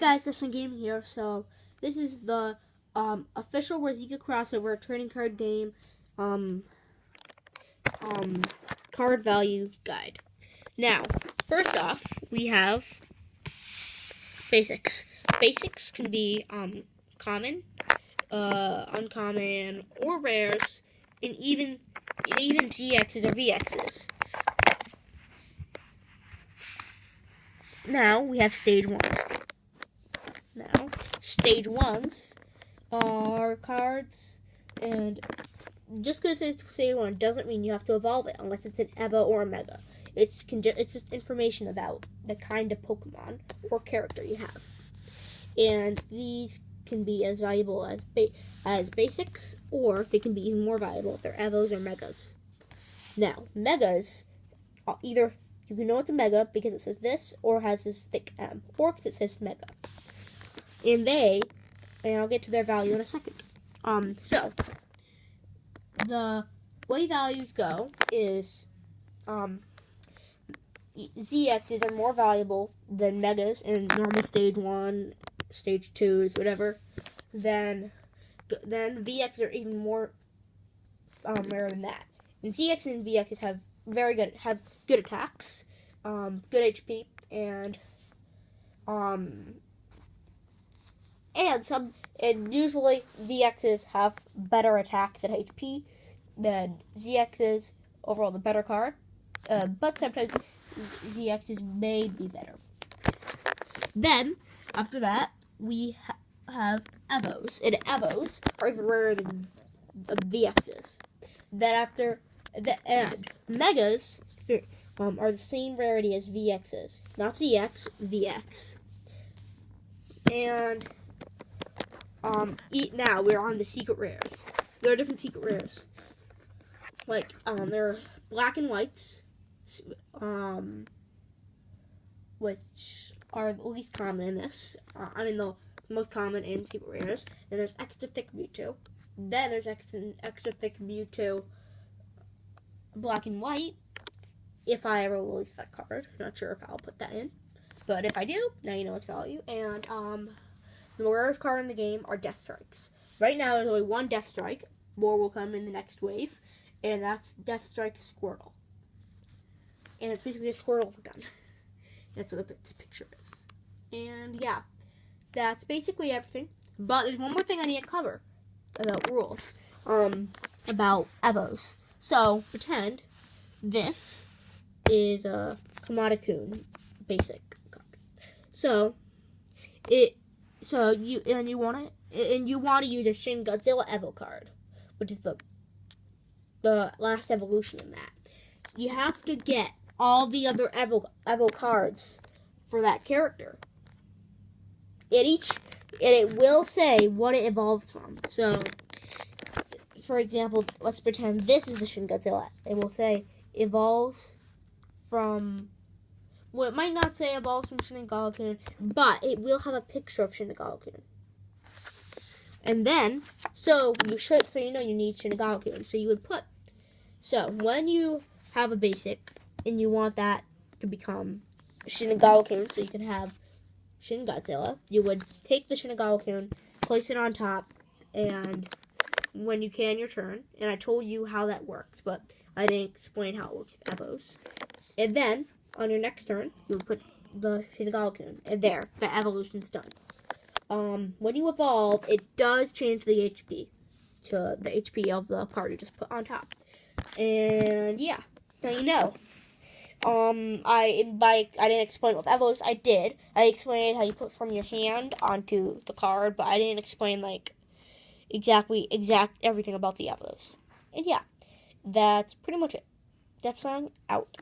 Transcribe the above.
guys, Justin Gaming here. So this is the official Rarzika crossover trading card game card value guide. Now, first off, we have basics. Basics can be common, uncommon, or rares, and even GXs or VXs. Now we have stage 1s. Now, stage 1s are cards, and just because it says stage 1 doesn't mean you have to evolve it unless it's an EVO or a Mega. It's just information about the kind of Pokemon or character you have. And these can be as valuable as basics, or they can be even more valuable if they're EVOs or Megas. Now, Megas, either you can know it's a Mega because it says this, or has this thick M, or because it says Mega. And I'll get to their value in a second. So, the way values go is, ZXs are more valuable than Megas in normal stage 1, stage 2s, whatever. Then VXs are even more rare than that. And ZXs and VXs have good attacks, good HP, and usually VXs have better attacks and HP than ZXs. Overall, the better card, but sometimes ZXs may be better. Then after that, we have EVOs, and EVOs are even rarer than VXs. Then and Megas are the same rarity as VXs. Not ZX, VX. And now we're on the secret rares. There are different secret rares. Like, there are black and whites, which are the least common in this. The most common in secret rares. Then there's extra thick Mewtwo. Then there's extra thick Mewtwo black and white, if I ever release that card. Not sure if I'll put that in, but if I do, now you know its value. And the rarest card in the game are Death Strikes. Right now there's only one Death Strike. More will come in the next wave, and that's Death Strike Squirtle. And it's basically a Squirtle with a gun. That's what this picture is. And yeah, that's basically everything. But there's one more thing I need to cover about rules, about EVOs. So, pretend this is a Kamada-kun basic card. So you want to use a Shin Godzilla Evo card, which is the last evolution in that. You have to get all the other Evo cards for that character. And it will say what it evolves from. So, for example, let's pretend this is the Shin Godzilla. It will say evolves from. Well, it might not say evolves from Shinigami-kun, but it will have a picture of Shinigami-kun. And then, so you know you need Shinigami-kun. So you would put. So when you have a basic and you want that to become Shinigami-kun, so you can have Shin Godzilla, you would take the Shinigami-kun, place it on top, and when you can, your turn. And I told you how that works, but I didn't explain how it works with EVOs. And then, on your next turn, you would put the Shinigami-kun, and there, the evolution's done. When you evolve, it does change the HP to the HP of the card you just put on top. And yeah, now you know. I didn't explain with EVOs. I did. I explained how you put from your hand onto the card, but I didn't explain exact everything about the EVOs. And yeah, that's pretty much it. Death Song out.